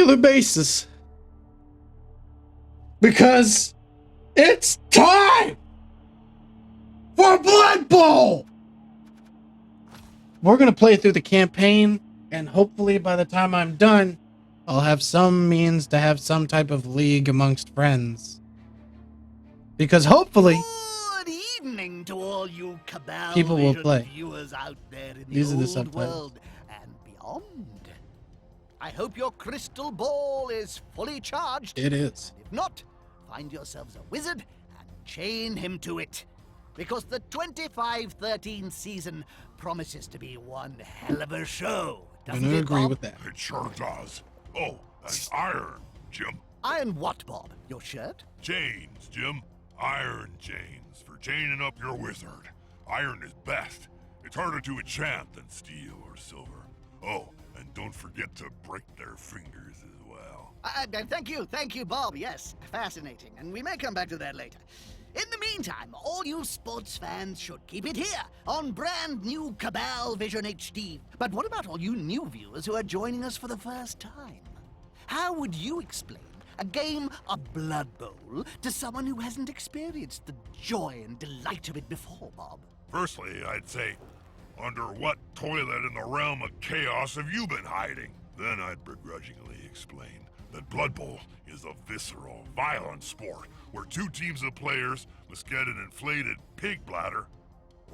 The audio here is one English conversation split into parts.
regular basis. Because it's time for Blood Bowl! We're going to play through the campaign, and hopefully by the time I'm done, I'll have some means to have some type of league amongst friends. Because hopefully, good evening to all you Cabal people will Vision play. viewers out there in These are the the old subtitles. world and beyond. I hope your crystal ball is fully charged. It is. If not, find yourselves a wizard and chain him to it. Because the 25-13 season promises to be one hell of a show. I'm Doesn't going to it, agree Bob? with that. It sure does. Oh, that's iron, Jim. Iron what, Bob? Your shirt? Chains, Jim. Iron chains for chaining up your wizard. Iron is best. It's harder to enchant than steel or silver. Oh, and don't forget to break their fingers as well. Thank you, Bob. Yes, fascinating. And we may come back to that later. In the meantime, all you sports fans should keep it here on brand new Cabal Vision HD. But what about all you new viewers who are joining us for the first time? How would you explain a game of Blood Bowl to someone who hasn't experienced the joy and delight of it before, Bob? Firstly, I'd say, under what toilet in the realm of chaos have you been hiding? Then I'd begrudgingly explain that Blood Bowl is a visceral, violent sport where two teams of players must get an inflated pig bladder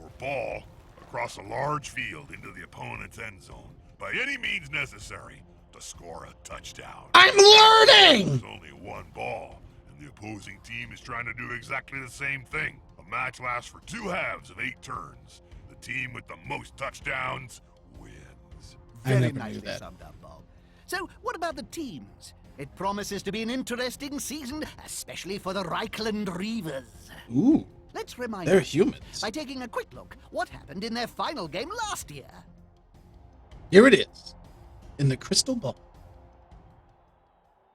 or ball across a large field into the opponent's end zone by any means necessary to score a touchdown. I'm learning! There's only one ball, and the opposing team is trying to do exactly the same thing. A match lasts for 2 halves of 8 turns. The team with the most touchdowns wins. I Very never knew nicely that. summed up, Bob. So, what about the teams? It promises to be an interesting season, especially for the Reichland Reavers. Ooh, Let's remind they're ourselves humans. by taking a quick look what happened in their final game last year. Here it is. In the crystal ball.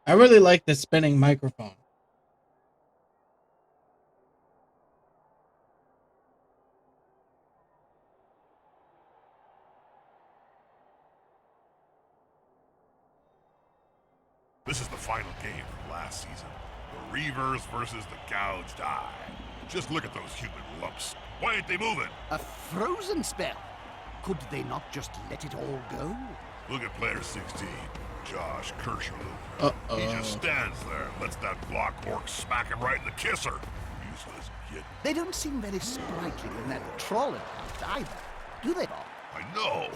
I really like the spinning microphone. This is the final game from last season. The Reavers versus the Gouged Eye. Just look at those human lumps. Why ain't they moving? A frozen spell. Could they not just let it all go? Look at player 16, Josh Kershaw. Uh-oh. He just stands there and lets that block orc smack him right in the kisser. Useless kid. They don't seem very sprightly in that troll attempt either, do they, Bob? I know.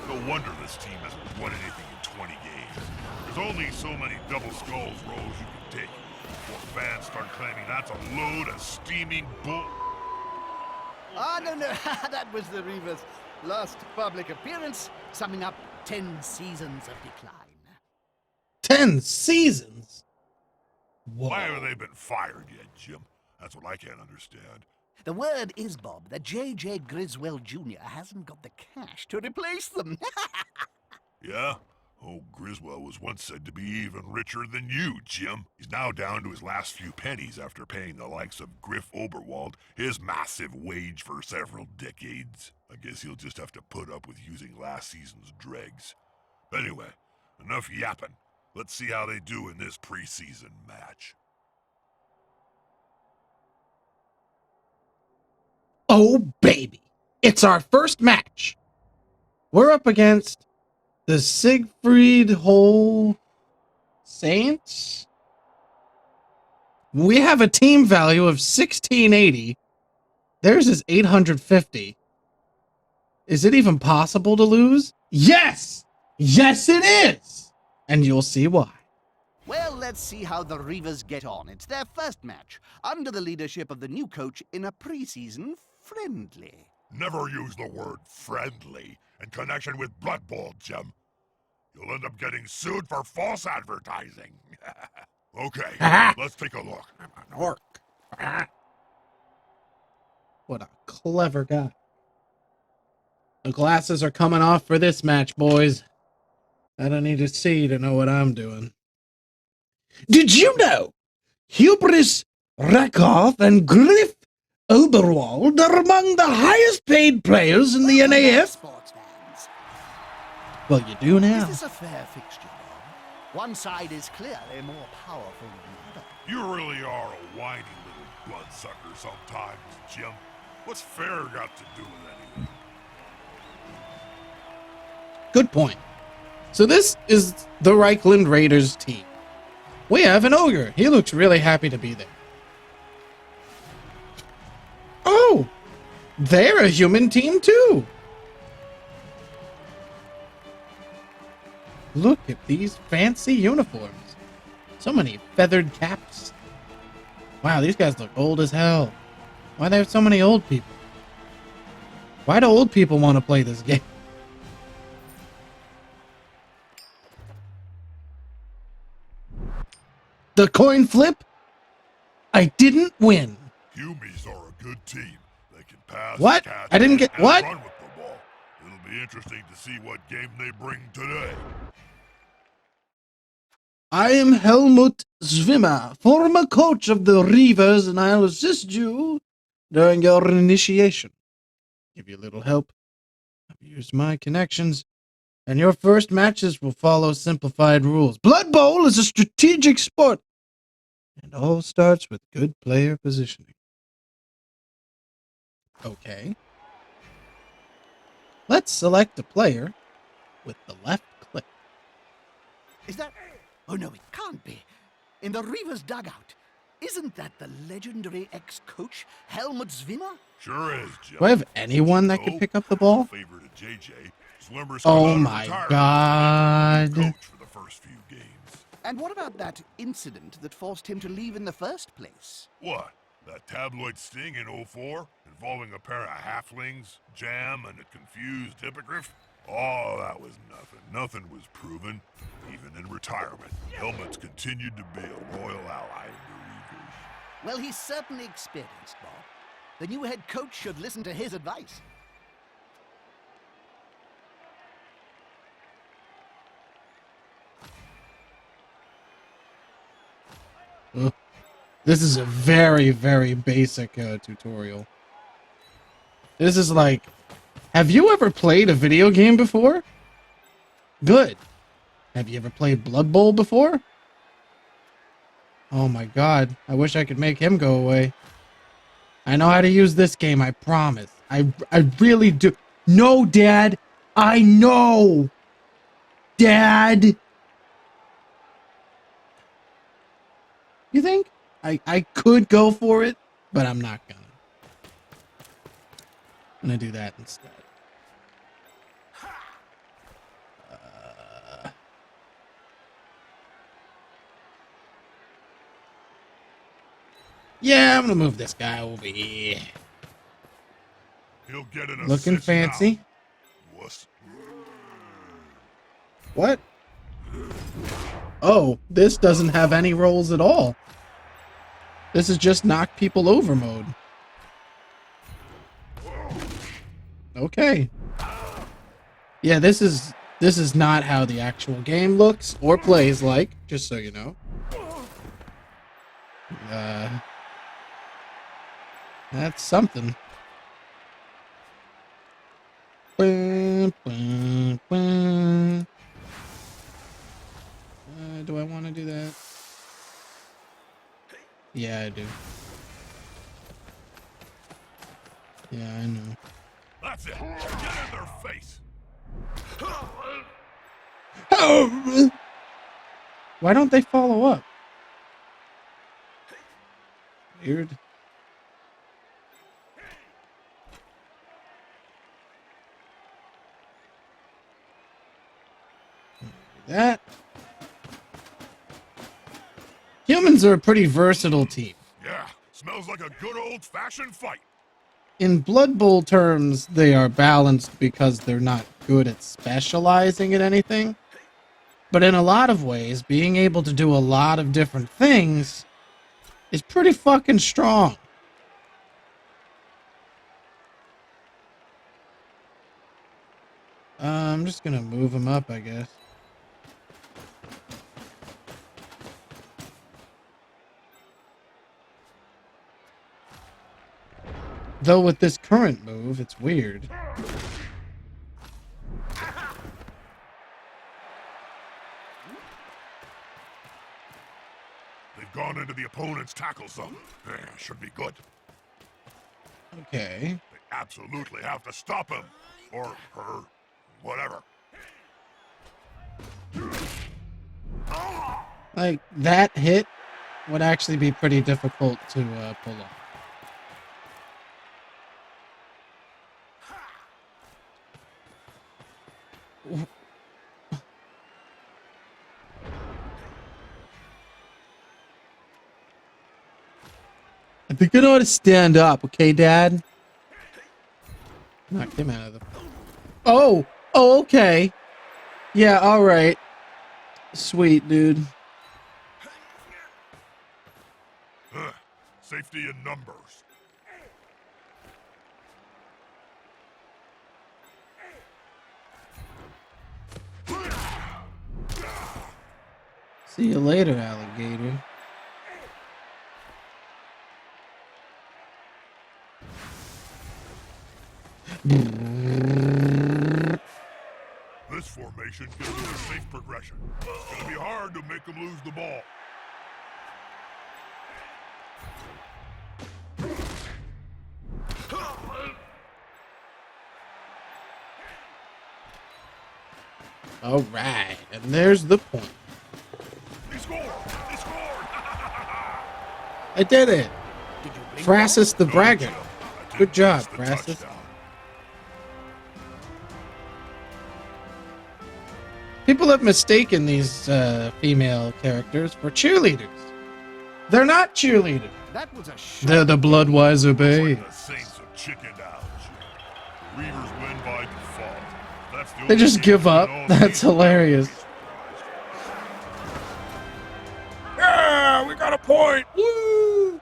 No wonder this team hasn't won anything in 20 games. There's only so many double skulls rolls you can take before fans start claiming that's a load of steaming bull. No, that was the Reavers' last public appearance, summing up 10 seasons of decline. 10 seasons? Whoa. Why haven't they been fired yet, Jim? That's what I can't understand. The word is, Bob, that J.J. Griswold Jr. hasn't got the cash to replace them. Yeah? Oh, Griswold was once said to be even richer than you, Jim. He's now down to his last few pennies after paying the likes of Griff Oberwald his massive wage for several decades. I guess he'll just have to put up with using last season's dregs. Anyway, enough yapping. Let's see how they do in this preseason match. Oh, baby. It's our first match. We're up against the Siegfriedhof Saints. We have a team value of 1680. Theirs is 850. Is it even possible to lose? Yes! Yes, it is! And you'll see why. Well, let's see how the Reavers get on. It's their first match, under the leadership of the new coach in a preseason friendly. Never use the word friendly in connection with Blood Bowl, Jim. You'll end up getting sued for false advertising. Okay, let's take a look. I'm an orc. What a clever guy. The glasses are coming off for this match, boys. I don't need to see to know what I'm doing. Did you know Hubris Rakoff and Griff Oberwald are among the highest paid players in the NAF? Sports fans. Well, you do now. Is this a fair fixture, Bob? One side is clearly more powerful than the other. You really are a whiny little bloodsucker sometimes, Jim. What's fair got to do with anything? Good point. So this is the Reichland Raiders team. We have an ogre. He looks really happy to be there. Oh, they're a human team too. Look at these fancy uniforms. So many feathered caps. Wow, these guys look old as hell. Why do they have so many old people? Why do old people want to play this game? The coin flip? I didn't win. Humies are a good team. They can pass, What? catch, I didn't get and what? run with the ball. It'll be interesting to see what game they bring today. I am Helmut Zwimmer, former coach of the Reavers, and I'll assist you during your initiation. Give you a little help. I've used my connections, and your first matches will follow simplified rules. Blood Bowl is a strategic sport, and all starts with good player positioning. Okay. Let's select a player with the left click. Is that... Oh no, it can't be. In the Reavers dugout. Isn't that the legendary ex-coach, Helmut Zwimmer? Sure is, Jim. Do I have anyone that could pick up the ball? Favorite of JJ. Swimmer's Oh come out of my retirement God. to coach for the first few games. And what about that incident that forced him to leave in the first place? What? That tabloid sting in '04 involving a pair of halflings, Jam, and a confused hippogriff? Oh, that was nothing. Nothing was proven. Even in retirement, Helmut's continued to be a loyal ally of the Reavers. Well, he's certainly experienced, Bob. The new head coach should listen to his advice. Ugh. This is a very, very basic tutorial. This is like, have you ever played a video game before? Good. Have you ever played Blood Bowl before? Oh my God, I wish I could make him go away. I know how to use this game, I promise. I really do. No, Dad, I know. Dad. You think? I could go for it, but I'm not gonna. I'm gonna do that instead. Yeah, I'm gonna move this guy over here. He'll get an Looking assist fancy. now. Wuss. What? Oh, this doesn't have any rolls at all. This is just knock people over mode. Okay. Yeah, this is not how the actual game looks or plays like, just so you know. That's something. Do I want to do that? Yeah, I do. Yeah, I know. That's it. Get in their face. Why don't they follow up? Weird. That. Humans are a pretty versatile team. Yeah, smells like a good old-fashioned fight. In Blood Bowl terms, they are balanced because they're not good at specializing at anything. But in a lot of ways, being able to do a lot of different things is pretty fucking strong. I'm just gonna move him up, I guess. Though with this current move, it's weird. They've gone into the opponent's tackle zone. Should be good. Okay. They absolutely have to stop him. Or her. Whatever. Like, that hit would actually be pretty difficult to pull off. I think I know how to stand up, okay, Dad? Knocked him out of the... Oh! Oh, okay. Yeah, alright. Sweet, dude. Safety in numbers. See you later, alligator. This formation gives them a safe progression. It's gonna be hard to make them lose the ball. All right, and there's the point. He scored! He scored! I did it. Did you blink? Crassus the Braggart. Jim, I did Good job, miss the Crassus. touchdown. People have mistaken these female characters for cheerleaders. They're not cheerleaders. That was a They're shot. the Bloodwiser Looks Bay. like the Saints have chickened out. The Reavers win by default. That's the They only just team give in up. all That's season. hilarious. Yeah, we got a point. Woo!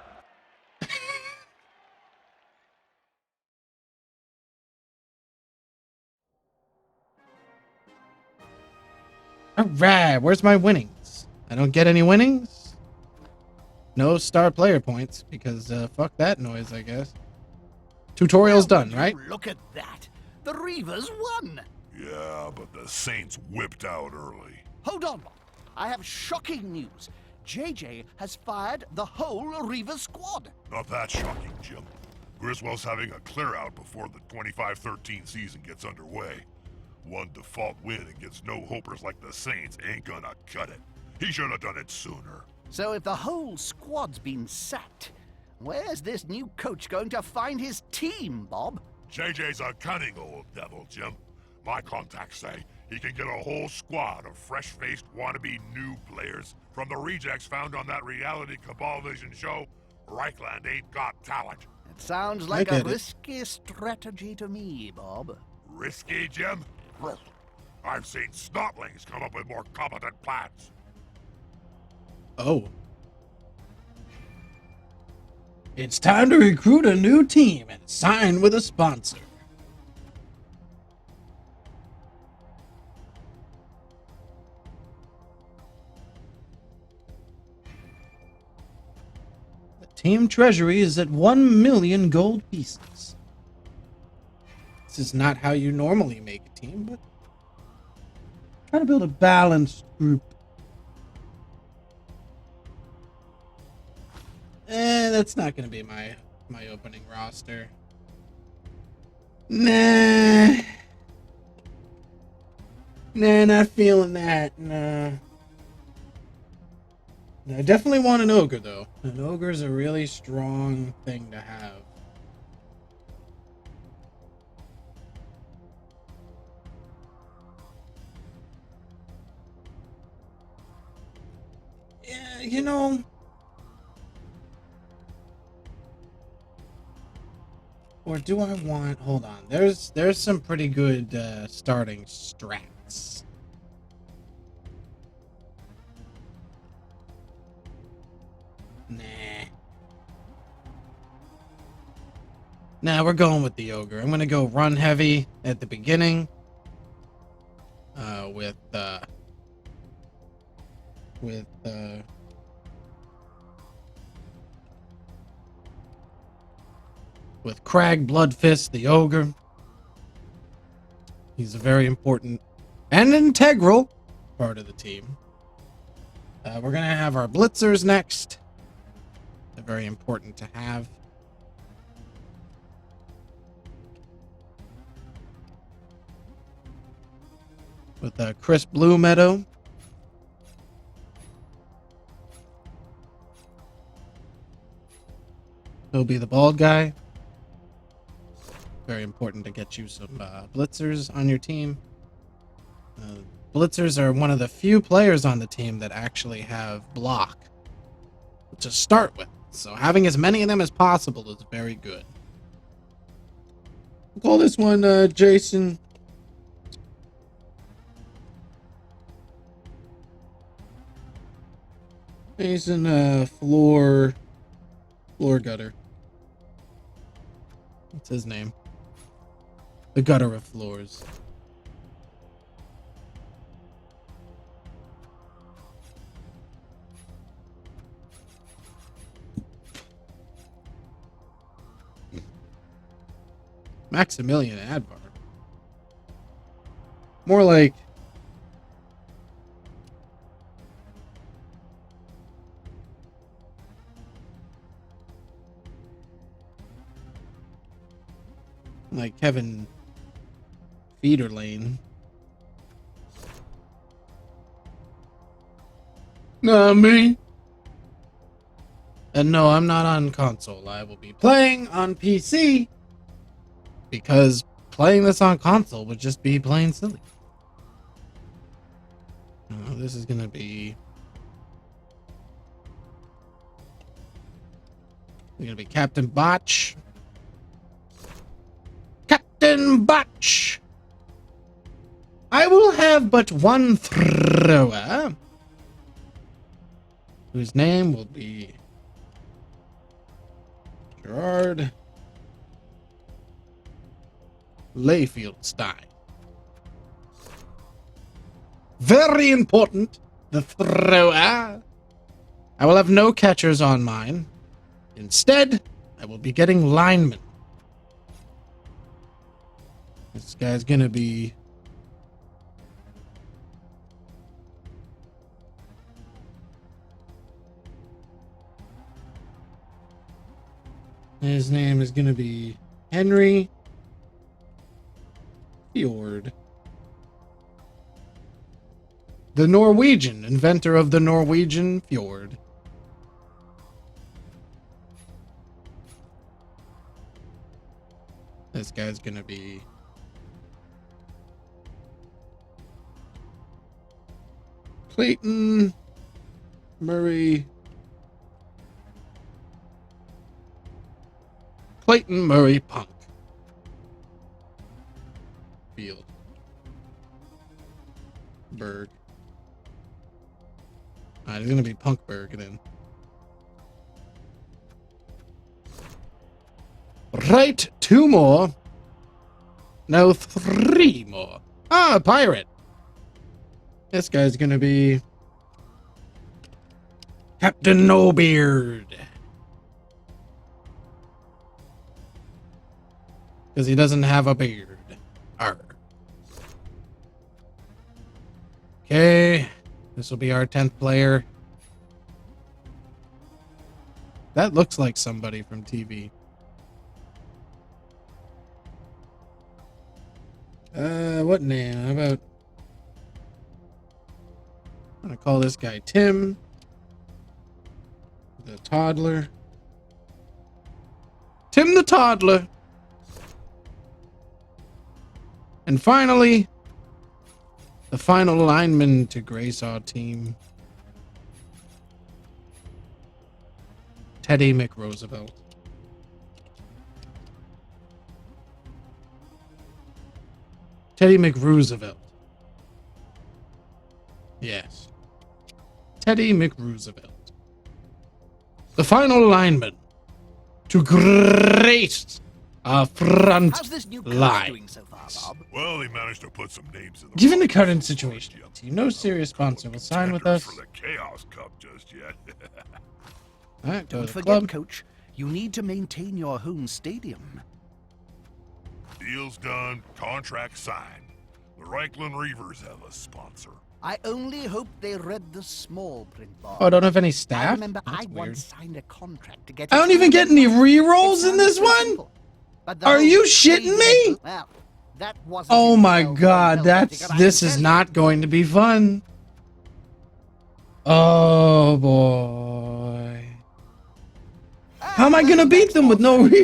All right, where's my winnings? I don't get any winnings. No star player points because fuck that noise, I guess. Tutorial's done, right? Look at that. The Reavers won. Yeah, but the Saints whipped out early. Hold on, Bob. I have shocking news. JJ has fired the whole Reaver squad. Not that shocking, Jim. Griswold's having a clear out before the 25-13 season gets underway. One default win against no-hopers like the Saints ain't gonna cut it. He should have done it sooner. So if the whole squad's been sacked, where's this new coach going to find his team, Bob? JJ's a cunning old devil, Jim. My contacts say he can get a whole squad of fresh-faced wannabe new players from the rejects found on that reality Cabal Vision show, Reichland Ain't Got Talent. It sounds like a get it. risky strategy to me, Bob. Risky, Jim? I've seen snotlings come up with more competent plans. Oh. It's time to recruit a new team and sign with a sponsor. The team treasury is at 1 million gold pieces. This is not how you normally make a team, but try to build a balanced group. That's not gonna be my opening roster. Nah, not feeling that. Nah. I definitely want an ogre though. An ogre's a really strong thing to have. Yeah, you know. Or do I want... Hold on. There's some pretty good starting strats. Nah. Nah, we're going with the ogre. I'm going to go run heavy at the beginning. With Crag Bloodfist, the ogre. He's a very important and integral part of the team. We're going to have our blitzers next. They're very important to have. With Chris Blue Meadow. He'll be the bald guy. Very important to get you some blitzers on your team. Blitzers are one of the few players on the team that actually have block to start with. So having as many of them as possible is very good. We'll call this one Jason. Jason floor gutter. What's his name? The gutter of floors. Maximilian Advar. More like Kevin Federlane. Not me. And no, I'm not on console. I will be playing on PC. Because playing this on console would just be plain silly. Oh, this is going to be... We're going to be Captain Botch. Captain Botch! I will have but one thrower, whose name will be Gerard Layfieldstein. Very important, the thrower. I will have no catchers on mine. Instead, I will be getting linemen. This guy's gonna be... His name is gonna be Henry Fjord. The Norwegian, inventor of the Norwegian Fjord. This guy's gonna be... Clayton Murray. Clayton Murray Punk. Field. Berg. Alright, he's gonna be Punkberg then. Right, 2 more. No, 3 more. Ah, pirate. This guy's gonna be Captain No Beard. Because he doesn't have a beard. Arr. Okay. This will be our 10th player. That looks like somebody from TV. What name? How about... I'm gonna call this guy Tim. The toddler. Tim the toddler. And finally, the final lineman to grace our team. Teddy McRoosevelt. Teddy McRoosevelt. Yes. Teddy McRoosevelt. The final lineman to grace our front How's this new coach line. doing so far, Bob? Well, he managed to put some names in the Given the book. current situation, no serious sponsor will sign with us. For the Chaos Cup just yet. All right, go Don't to the forget, club. Coach, you need to maintain your home stadium. Deal's done, contract signed. The Reichland Reavers have a sponsor. I only hope they read the small print, Bob. Oh, I don't have any I staff? remember That's I weird. once signed a contract to get. I don't even get any re-rolls in this one? Are you shitting me? Well, that wasn't Oh in my well god, Helvetica, I this can is tell you. not going to be fun. Oh boy. How am I gonna beat them with no re